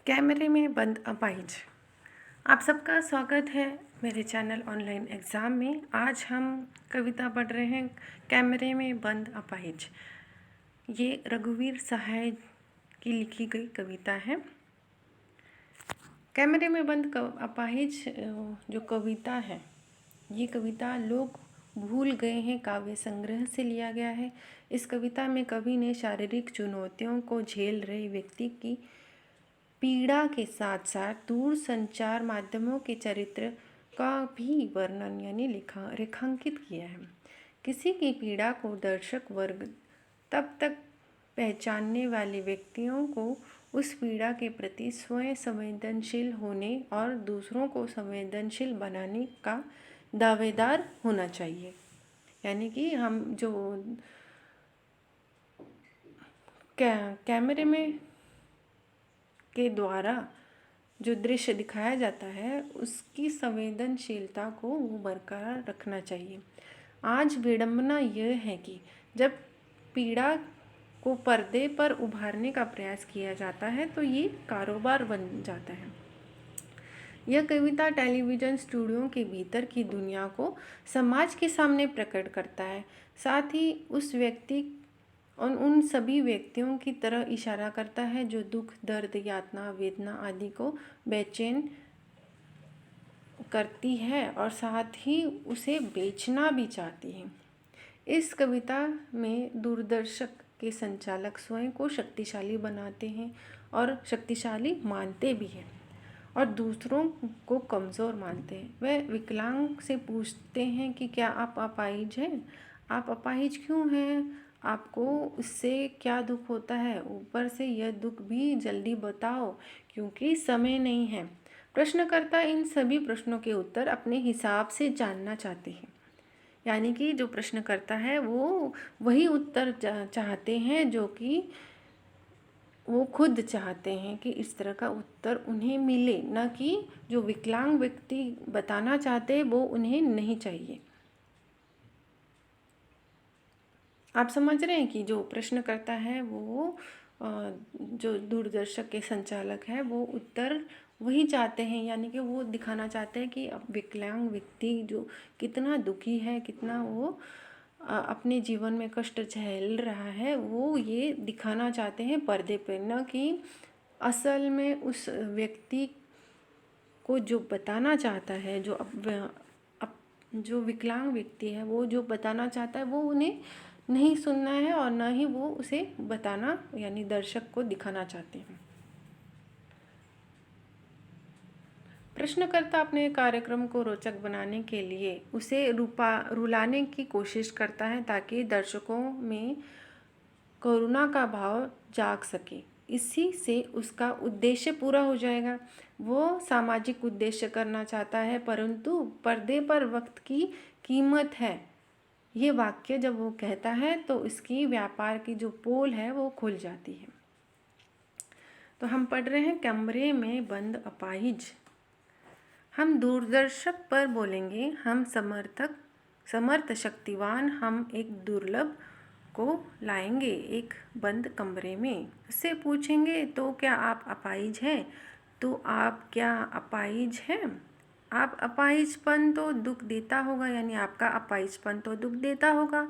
कैमरे में बंद अपाहिज। आप सबका स्वागत है मेरे चैनल ऑनलाइन एग्ज़ाम में। आज हम कविता पढ़ रहे हैं कैमरे में बंद अपाहिज। ये रघुवीर सहाय की लिखी गई कविता है। कैमरे में बंद अपाहिज जो कविता है, ये कविता लोग भूल गए हैं काव्य संग्रह से लिया गया है। इस कविता में कवि ने शारीरिक चुनौतियों को झेल रहे व्यक्ति की पीड़ा के साथ साथ दूर संचार माध्यमों के चरित्र का भी वर्णन यानी रेखांकित किया है। किसी की पीड़ा को दर्शक वर्ग तब तक पहचानने वाले व्यक्तियों को उस पीड़ा के प्रति स्वयं संवेदनशील होने और दूसरों को संवेदनशील बनाने का दावेदार होना चाहिए। यानी कि हम जो कैमरे में के द्वारा जो दृश्य दिखाया जाता है उसकी संवेदनशीलता को वो बरकरार रखना चाहिए। आज विडंबना यह है कि जब पीड़ा को पर्दे पर उभारने का प्रयास किया जाता है तो ये कारोबार बन जाता है। यह कविता टेलीविज़न स्टूडियो के भीतर की दुनिया को समाज के सामने प्रकट करता है, साथ ही उस व्यक्ति और उन सभी व्यक्तियों की तरह इशारा करता है जो दुख, दर्द, यातना, वेदना आदि को बेचैन करती है और साथ ही उसे बेचना भी चाहती है। इस कविता में दूरदर्शक के संचालक स्वयं को शक्तिशाली बनाते हैं और शक्तिशाली मानते भी हैं और दूसरों को कमज़ोर मानते हैं। वह विकलांग से पूछते हैं कि क्या आप अपाहिज हैं? आप अपाहिज क्यों हैं? आपको इससे क्या दुख होता है? ऊपर से यह दुख भी जल्दी बताओ क्योंकि समय नहीं है। प्रश्नकर्ता इन सभी प्रश्नों के उत्तर अपने हिसाब से जानना चाहते हैं। यानी कि जो प्रश्नकर्ता है वो वही उत्तर चाहते हैं जो कि वो खुद चाहते हैं कि इस तरह का उत्तर उन्हें मिले, न कि जो विकलांग व्यक्ति बताना चाहते हैं वो उन्हें नहीं चाहिए। आप समझ रहे हैं कि जो प्रश्नकर्ता है वो जो दूरदर्शक के संचालक है वो उत्तर वही चाहते हैं, यानी कि वो दिखाना चाहते हैं कि विकलांग व्यक्ति जो कितना दुखी है, कितना वो अपने जीवन में कष्ट झेल रहा है, वो ये दिखाना चाहते हैं पर्दे पे, न कि असल में उस व्यक्ति को जो बताना चाहता है, जो विकलांग व्यक्ति है वो जो बताना चाहता है वो उन्हें नहीं सुनना है और ना ही वो उसे बताना यानी दर्शक को दिखाना चाहते हैं। प्रश्नकर्ता अपने कार्यक्रम को रोचक बनाने के लिए उसे रुलाने की कोशिश करता है ताकि दर्शकों में करुणा का भाव जाग सके। इसी से उसका उद्देश्य पूरा हो जाएगा। वो सामाजिक उद्देश्य करना चाहता है परंतु पर्दे पर वक्त की कीमत है। ये वाक्य जब वो कहता है तो इसकी व्यापार की जो पोल है वो खुल जाती है। तो हम पढ़ रहे हैं कमरे में बंद अपाहिज। हम दूरदर्शक पर बोलेंगे, हम समर्थ शक्तिवान, हम एक दुर्लभ को लाएंगे एक बंद कमरे में। उससे पूछेंगे तो क्या आप अपाहिज हैं? तो आप क्या अपाहिज हैं? आप अपाहिजपन तो दुख देता होगा, यानी आपका अपाहिजपन तो दुख देता होगा।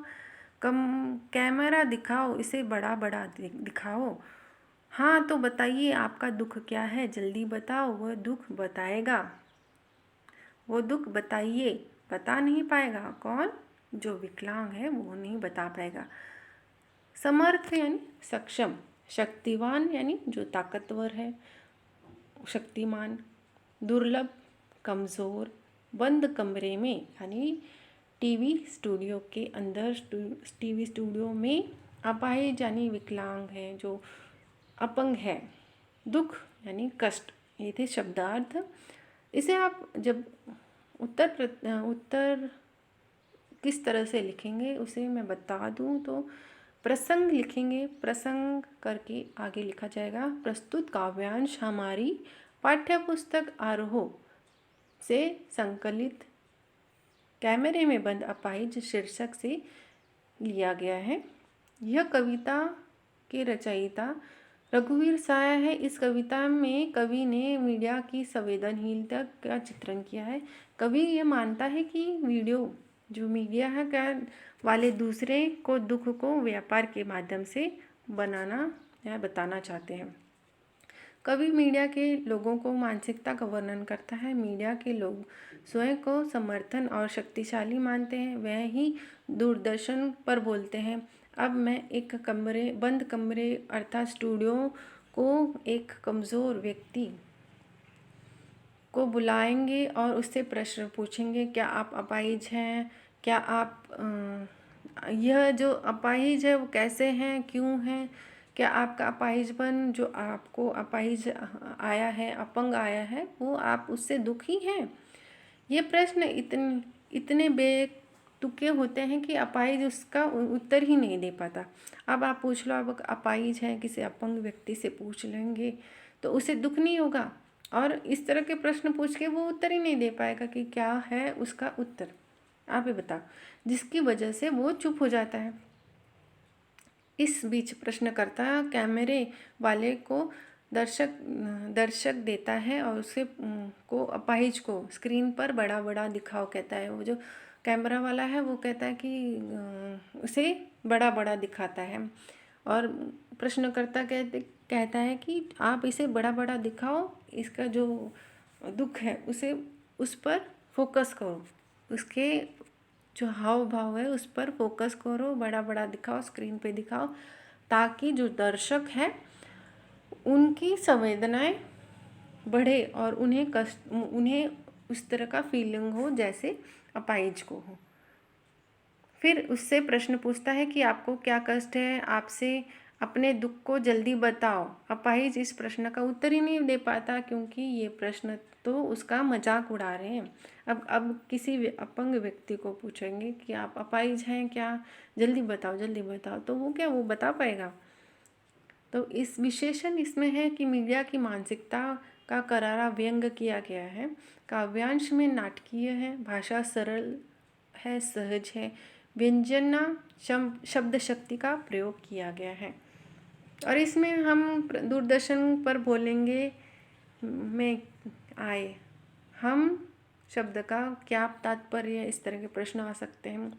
कैमरा दिखाओ, इसे बड़ा बड़ा दिखाओ। हाँ तो बताइए आपका दुख क्या है, जल्दी बताओ। वह दुख बताएगा, वो दुख बताइए। बता नहीं पाएगा कौन? जो विकलांग है वो नहीं बता पाएगा। समर्थ यानी सक्षम, शक्तिवान यानी जो ताकतवर है, शक्तिमान, दुर्लभ कमज़ोर, बंद कमरे में यानी टीवी स्टूडियो के अंदर, टीवी स्टूडियो में अपाहिज यानी विकलांग है, जो अपंग है। दुख यानी कष्ट, ये थे शब्दार्थ। इसे आप जब उत्तर किस तरह से लिखेंगे उसे मैं बता दूं तो प्रसंग लिखेंगे। प्रसंग करके आगे लिखा जाएगा प्रस्तुत काव्यांश हमारी पाठ्य पुस्तक आरोह से संकलित कैमरे में बंद अपाहिज शीर्षक से लिया गया है। यह कविता के रचयिता रघुवीर साया है। इस कविता में कवि ने मीडिया की संवेदनशीलता का चित्रण किया है। कवि ये मानता है कि वीडियो जो मीडिया है क्या वाले दूसरे को दुख को व्यापार के माध्यम से बनाना या बताना चाहते हैं। कवि मीडिया के लोगों को मानसिकता का वर्णन करता है। मीडिया के लोग स्वयं को समर्थन और शक्तिशाली मानते हैं, वह ही दूरदर्शन पर बोलते हैं। अब मैं एक बंद कमरे अर्थात स्टूडियो को एक कमज़ोर व्यक्ति को बुलाएंगे और उससे प्रश्न पूछेंगे, क्या आप अपाहिज हैं? क्या आप यह जो अपाहिज है वो कैसे हैं, क्यों हैं? क्या आपका अपाहिजपन जो आपको अपाहिज आया है, अपंग आया है, वो आप उससे दुखी हैं? ये प्रश्न इतने बेतुके होते हैं कि अपाहिज उसका उत्तर ही नहीं दे पाता। अब आप पूछ लो, अब अपाहिज है किसी अपंग व्यक्ति से पूछ लेंगे तो उसे दुख नहीं होगा, और इस तरह के प्रश्न पूछ के वो उत्तर ही नहीं दे पाएगा कि क्या है उसका उत्तर। आप ही बताओ, जिसकी वजह से वो चुप हो जाता है। इस बीच प्रश्नकर्ता कैमरे वाले को दर्शक देता है और उसे को अपाहिज को स्क्रीन पर बड़ा बड़ा दिखाओ कहता है। वो जो कैमरा वाला है वो कहता है कि उसे बड़ा बड़ा दिखाता है, और प्रश्नकर्ता कहता है कि आप इसे बड़ा बड़ा दिखाओ, इसका जो दुख है उसे उस पर फोकस करो, उसके जो हाव भाव है उस पर फोकस करो, बड़ा बड़ा दिखाओ, स्क्रीन पे दिखाओ, ताकि जो दर्शक है उनकी संवेदनाएं बढ़े और उन्हें उस तरह का फीलिंग हो जैसे अपाहिज को हो। फिर उससे प्रश्न पूछता है कि आपको क्या कष्ट है, आपसे अपने दुख को जल्दी बताओ। अपाहिज इस प्रश्न का उत्तर ही नहीं दे पाता, क्योंकि ये प्रश्न तो उसका मजाक उड़ा रहे हैं। अब किसी अपंग व्यक्ति को पूछेंगे कि आप अपाहिज हैं क्या, जल्दी बताओ जल्दी बताओ, तो वो बता पाएगा? तो इस विशेषण इसमें है कि मीडिया की मानसिकता का करारा व्यंग किया गया है। काव्यांश में नाटकीय है, भाषा सरल है, सहज है, व्यंजना शब्द शक्ति का प्रयोग किया गया है। और इसमें हम दूरदर्शन पर बोलेंगे में आए हम शब्द का क्या तात्पर्य, इस तरह के प्रश्न आ सकते हैं।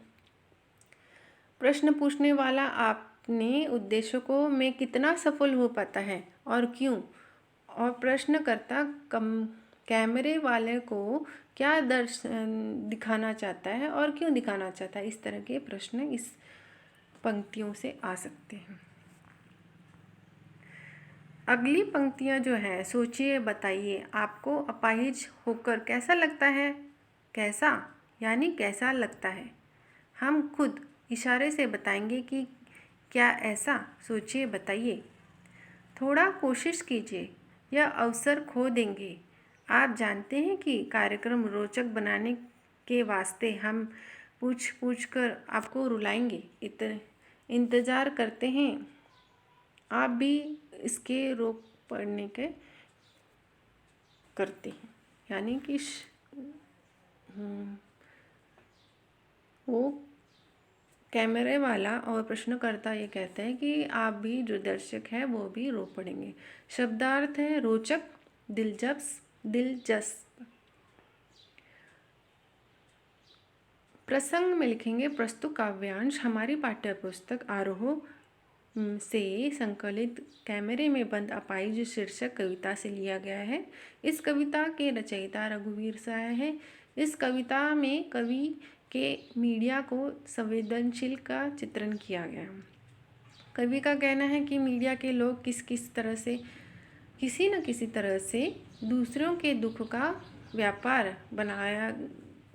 प्रश्न पूछने वाला अपने उद्देश्यों में कितना सफल हो पाता है और क्यों, और प्रश्नकर्ता कैमरे वाले को क्या दिखाना चाहता है और क्यों दिखाना चाहता है। इस तरह के प्रश्न इस पंक्तियों से आ सकते हैं। अगली पंक्तियां जो हैं, सोचिए बताइए आपको अपाहिज होकर कैसा लगता है। कैसा यानी कैसा लगता है, हम खुद इशारे से बताएंगे कि क्या ऐसा। सोचिए बताइए, थोड़ा कोशिश कीजिए, यह अवसर खो देंगे। आप जानते हैं कि कार्यक्रम रोचक बनाने के वास्ते हम पूछ पूछ कर आपको रुलाएंगे, इंतज़ार करते हैं। आप भी इसके रोक पड़ने के करते हैं, यानी कि वो कैमरे वाला और प्रश्नकर्ता ये कहते हैं कि आप भी जो दर्शक है वो भी रो पड़ेंगे। शब्दार्थ है रोचक, दिलचस्प। प्रसंग में लिखेंगे प्रस्तुत काव्यांश हमारी पाठ्यपुस्तक आरोह से संकलित कैमरे में बंद अपाहिज शीर्षक कविता से लिया गया है। इस कविता के रचयिता रघुवीर साया है। इस कविता में कवि के मीडिया को संवेदनशील का चित्रण किया गया। कवि का कहना है कि मीडिया के लोग किस तरह से किसी न किसी तरह से दूसरों के दुख का व्यापार बनाया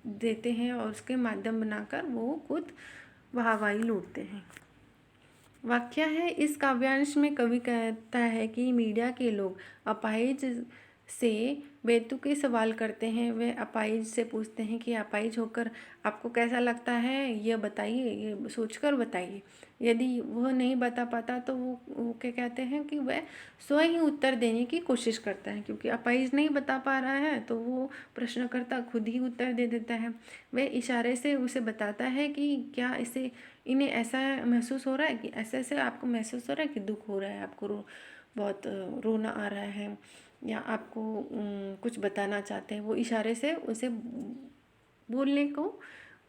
देते हैं और उसके माध्यम बनाकर वो खुद वाहवाही लूटते हैं। वाक्य है, इस काव्यांश में कवि कहता है कि मीडिया के लोग अपाहिज से बेतुके सवाल करते हैं। वे अपाहिज से पूछते हैं कि अपाहिज होकर आपको कैसा लगता है, यह बताइए, ये सोचकर बताइए। यदि वह नहीं बता पाता तो वो क्या कहते हैं कि वह स्वयं ही उत्तर देने की कोशिश करता है, क्योंकि अपाहिज नहीं बता पा रहा है तो वो प्रश्नकर्ता खुद ही उत्तर दे देता है। वह इशारे से उसे बताता है कि क्या इन्हें ऐसा महसूस हो रहा है कि ऐसे आपको महसूस हो रहा है कि दुख हो रहा है, आपको बहुत रोना आ रहा है या आपको कुछ बताना चाहते हैं, वो इशारे से उसे बोलने को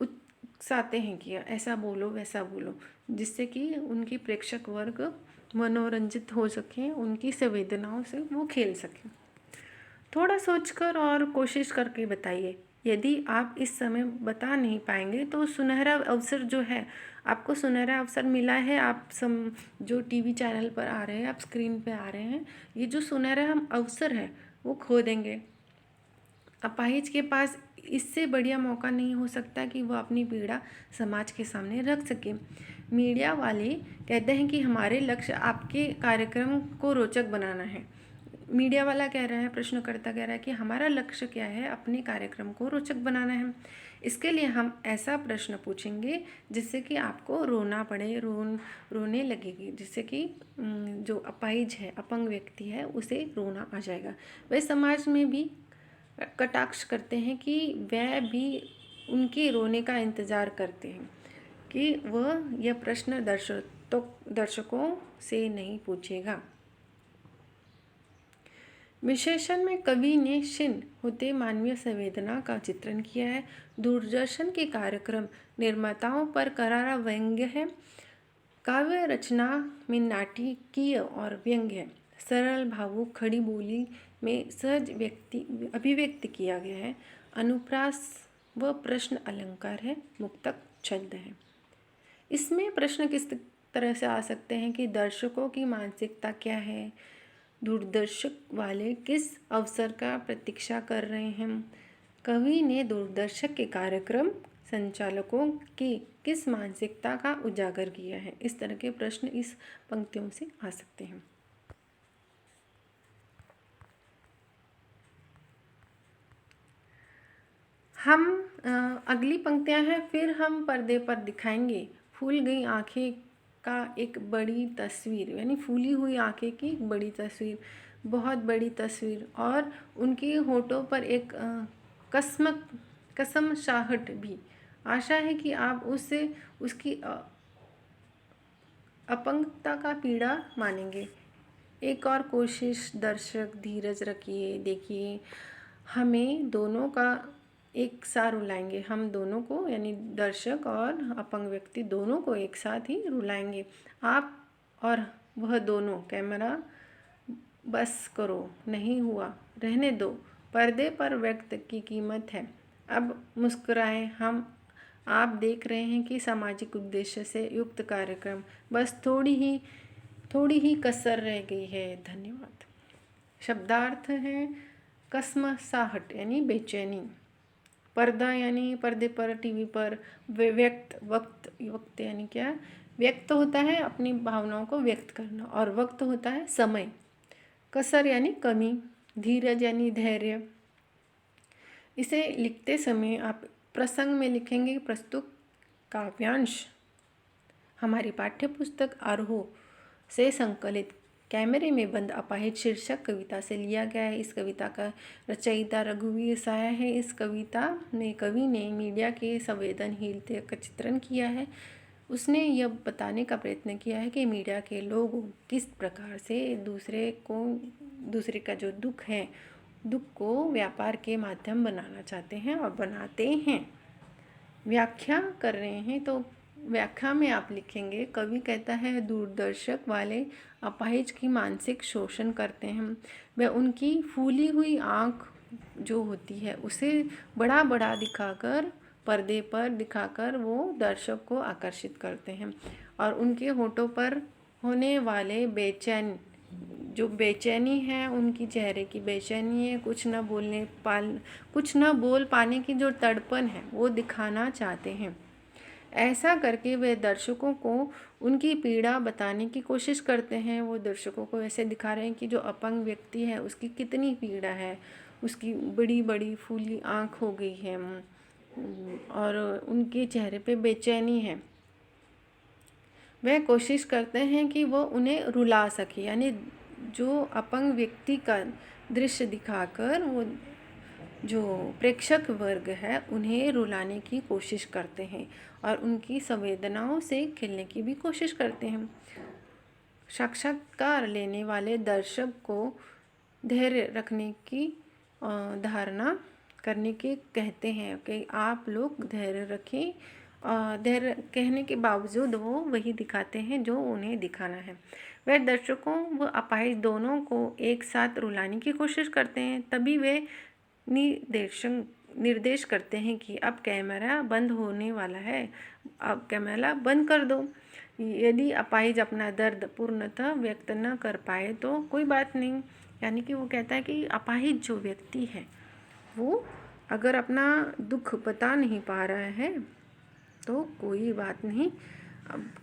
उकसाते हैं कि ऐसा बोलो वैसा बोलो, जिससे कि उनकी प्रेक्षक वर्ग मनोरंजित हो सके, उनकी संवेदनाओं से वो खेल सकें। थोड़ा सोचकर और कोशिश करके बताइए। यदि आप इस समय बता नहीं पाएंगे तो सुनहरा अवसर जो है, आपको सुनहरा अवसर मिला है, आप जो टीवी चैनल पर आ रहे हैं, आप स्क्रीन पे आ रहे हैं, ये जो सुनहरा हम अवसर है वो खो देंगे। अपाहिज के पास इससे बढ़िया मौका नहीं हो सकता कि वह अपनी पीड़ा समाज के सामने रख सके। मीडिया वाले कहते हैं कि हमारे लक्ष्य आपके कार्यक्रम को रोचक बनाना है। मीडिया वाला कह रहा है, प्रश्नकर्ता कह रहा है कि हमारा लक्ष्य क्या है, अपने कार्यक्रम को रोचक बनाना है। इसके लिए हम ऐसा प्रश्न पूछेंगे जिससे कि आपको रोना पड़े, रोने लगेगी, जिससे कि जो अपाहिज है, अपंग व्यक्ति है, उसे रोना आ जाएगा। वह समाज में भी कटाक्ष करते हैं कि वह भी उनके रोने का इंतज़ार करते हैं कि वह यह प्रश्न दर्शकों से नहीं पूछेगा। विशेषण में कवि ने क्षीण होते मानवीय संवेदना का चित्रण किया है। दूरदर्शन के कार्यक्रम निर्माताओं पर करारा व्यंग्य है। काव्य रचना में नाटकीय और व्यंग्य है। सरल भावुक खड़ी बोली में सहज अभिव्यक्त किया गया है। अनुप्रास व प्रश्न अलंकार है। मुक्तक छंद है। इसमें प्रश्न किस तरह से आ सकते हैं कि दर्शकों की मानसिकता क्या है, दूरदर्शक वाले किस अवसर का प्रतीक्षा कर रहे हैं, कवि ने दूरदर्शक के कार्यक्रम संचालकों की किस मानसिकता का उजागर किया है। इस तरह के प्रश्न इस पंक्तियों से आ सकते हैं। हम अगली पंक्तियां हैं, फिर हम पर्दे पर दिखाएंगे फूल गई आंखें का एक बड़ी तस्वीर, यानी फूली हुई आंखें की एक बड़ी तस्वीर, बहुत बड़ी तस्वीर, और उनकी होठों पर एक कसमसाहट भी। आशा है कि आप उसकी अपंगता का पीड़ा मानेंगे। एक और कोशिश दर्शक, धीरज रखिए, देखिए हमें दोनों का एक साथ रुलाएंगे, हम दोनों को, यानी दर्शक और अपंग व्यक्ति दोनों को एक साथ ही रुलाएंगे। आप और वह दोनों, कैमरा बस करो, नहीं हुआ, रहने दो, पर्दे पर व्यक्त की कीमत है, अब मुस्कुराएं हम। आप देख रहे हैं कि सामाजिक उद्देश्य से युक्त कार्यक्रम, बस थोड़ी ही कसर रह गई है। धन्यवाद। शब्दार्थ है कसमसाहट यानी बेचैनी, पर्दा यानी पर्दे पर, टीवी पर, वक्त यानी क्या, व्यक्त होता है अपनी भावनाओं को व्यक्त करना, और वक्त होता है समय। कसर यानी कमी, धीरज यानी धैर्य। इसे लिखते समय आप प्रसंग में लिखेंगे प्रस्तुत काव्यांश हमारी पाठ्यपुस्तक आरोह से संकलित कैमरे में बंद अपाहिज शीर्षक कविता से लिया गया है। इस कविता का रचयिता रघुवीर साया है। इस कवि ने मीडिया के संवेदनहीनता का चित्रण किया है। उसने यह बताने का प्रयत्न किया है कि मीडिया के लोग किस प्रकार से दूसरे का जो दुख है, दुख को व्यापार के माध्यम बनाना चाहते हैं और बनाते हैं। व्याख्या कर रहे हैं तो व्याख्या में आप लिखेंगे, कवि कहता है दूरदर्शक वाले अपाहिज की मानसिक शोषण करते हैं। वह उनकी फूली हुई आँख जो होती है उसे बड़ा बड़ा दिखाकर, पर्दे पर दिखाकर वो दर्शक को आकर्षित करते हैं, और उनके होठों पर होने वाले बेचैनी है, उनकी चेहरे की बेचैनी है, कुछ न बोल पाने की जो तड़पन है वो दिखाना चाहते हैं। ऐसा करके वे दर्शकों को उनकी पीड़ा बताने की कोशिश करते हैं। वो दर्शकों को ऐसे दिखा रहे हैं कि जो अपंग व्यक्ति है उसकी कितनी पीड़ा है, उसकी बड़ी बड़ी फूली आँख हो गई है और उनके चेहरे पे बेचैनी है। वह कोशिश करते हैं कि वो उन्हें रुला सके, यानी जो अपंग व्यक्ति का दृश्य दिखाकर वो जो प्रेक्षक वर्ग है उन्हें रुलाने की कोशिश करते हैं और उनकी संवेदनाओं से खेलने की भी कोशिश करते हैं। साक्षात्कार लेने वाले दर्शक को धैर्य रखने की धारणा करने के कहते हैं कि आप लोग धैर्य रखें। धैर्य कहने के बावजूद वो वही दिखाते हैं जो उन्हें दिखाना है। वे दर्शकों व अपाहिज दोनों को एक साथ रुलाने की कोशिश करते हैं। तभी वे निर्देश करते हैं कि अब कैमरा बंद होने वाला है, अब कैमरा बंद कर दो। यदि अपाहिज अपना दर्द पूर्णतः व्यक्त न कर पाए तो कोई बात नहीं, यानी कि वो कहता है कि अपाहिज जो व्यक्ति है वो अगर अपना दुख बता नहीं पा रहा है तो कोई बात नहीं,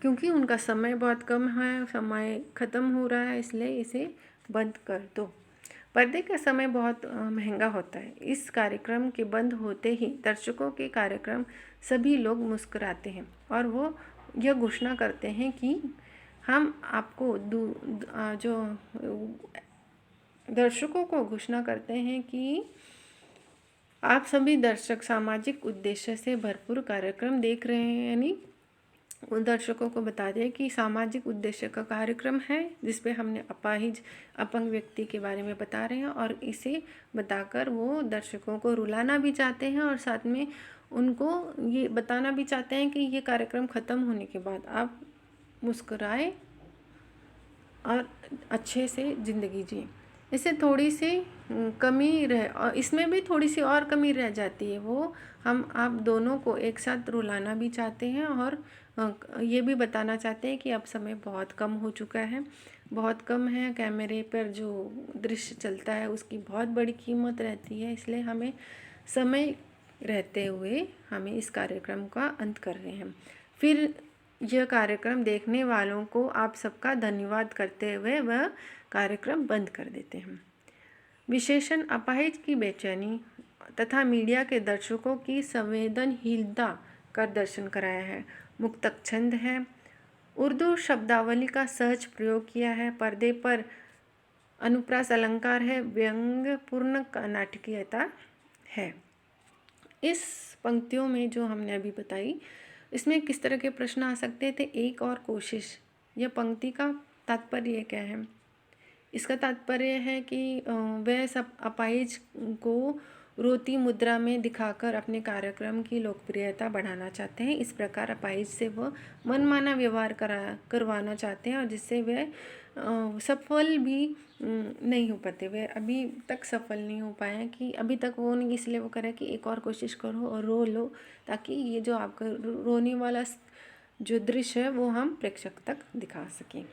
क्योंकि उनका समय बहुत कम है, समय ख़त्म हो रहा है, इसलिए इसे बंद कर दो। पर्दे का समय बहुत महंगा होता है। इस कार्यक्रम के बंद होते ही दर्शकों के कार्यक्रम सभी लोग मुस्कुराते हैं और वो यह घोषणा करते हैं कि हम आपको जो दर्शकों को घोषणा करते हैं कि आप सभी दर्शक सामाजिक उद्देश्य से भरपूर कार्यक्रम देख रहे हैं, यानी उन दर्शकों को बता दें कि सामाजिक उद्देश्य का कार्यक्रम है जिसपे हमने अपाहिज अपंग व्यक्ति के बारे में बता रहे हैं और इसे बताकर वो दर्शकों को रुलाना भी चाहते हैं और साथ में उनको ये बताना भी चाहते हैं कि ये कार्यक्रम ख़त्म होने के बाद आप मुस्कुराए और अच्छे से ज़िंदगी जिए। इससे थोड़ी सी कमी रह और इसमें भी थोड़ी सी और कमी रह जाती है। वो हम आप दोनों को एक साथ रुलाना भी चाहते हैं और ये भी बताना चाहते हैं कि अब समय बहुत कम हो चुका है, बहुत कम है, कैमरे पर जो दृश्य चलता है उसकी बहुत बड़ी कीमत रहती है, इसलिए हमें समय रहते हुए हमें इस कार्यक्रम का अंत कर रहे हैं। फिर यह कार्यक्रम देखने वालों को आप सबका धन्यवाद करते हुए वह कार्यक्रम बंद कर देते हैं। विशेषण अपाहिज की बेचैनी तथा मीडिया के दर्शकों की संवेदनहीनता का दर्शन कराया है। मुक्तक छंद है, उर्दू शब्दावली का सहज प्रयोग किया है, पर्दे पर अनुप्रास अलंकार है, व्यंग्यपूर्ण नाटकीयता है। इस पंक्तियों में जो हमने अभी बताई इसमें किस तरह के प्रश्न आ सकते थे। एक और कोशिश, यह पंक्ति का तात्पर्य क्या है? इसका तात्पर्य है कि वह सब अपाहिज को रोती मुद्रा में दिखाकर अपने कार्यक्रम की लोकप्रियता बढ़ाना चाहते हैं। इस प्रकार अपाहिज से वह मनमाना व्यवहार करवाना चाहते हैं और जिससे वे सफल भी नहीं हो पाते। वे अभी तक सफल नहीं हो पाए हैं कि अभी तक वो नहीं, इसलिए वो कह रहे हैं कि एक और कोशिश करो और रो लो, ताकि ये जो आपका रोने वाला जो दृश्य है वो हम प्रेक्षक तक दिखा सकें।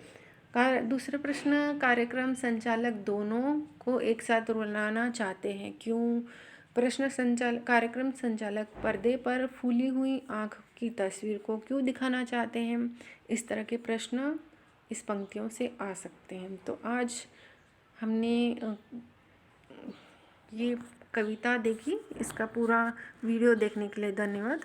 दूसरा प्रश्न, कार्यक्रम संचालक दोनों को एक साथ रुलाना चाहते हैं, क्यों? कार्यक्रम संचालक पर्दे पर फूली हुई आँख की तस्वीर को क्यों दिखाना चाहते हैं? इस तरह के प्रश्न इस पंक्तियों से आ सकते हैं। तो आज हमने ये कविता देखी। इसका पूरा वीडियो देखने के लिए धन्यवाद।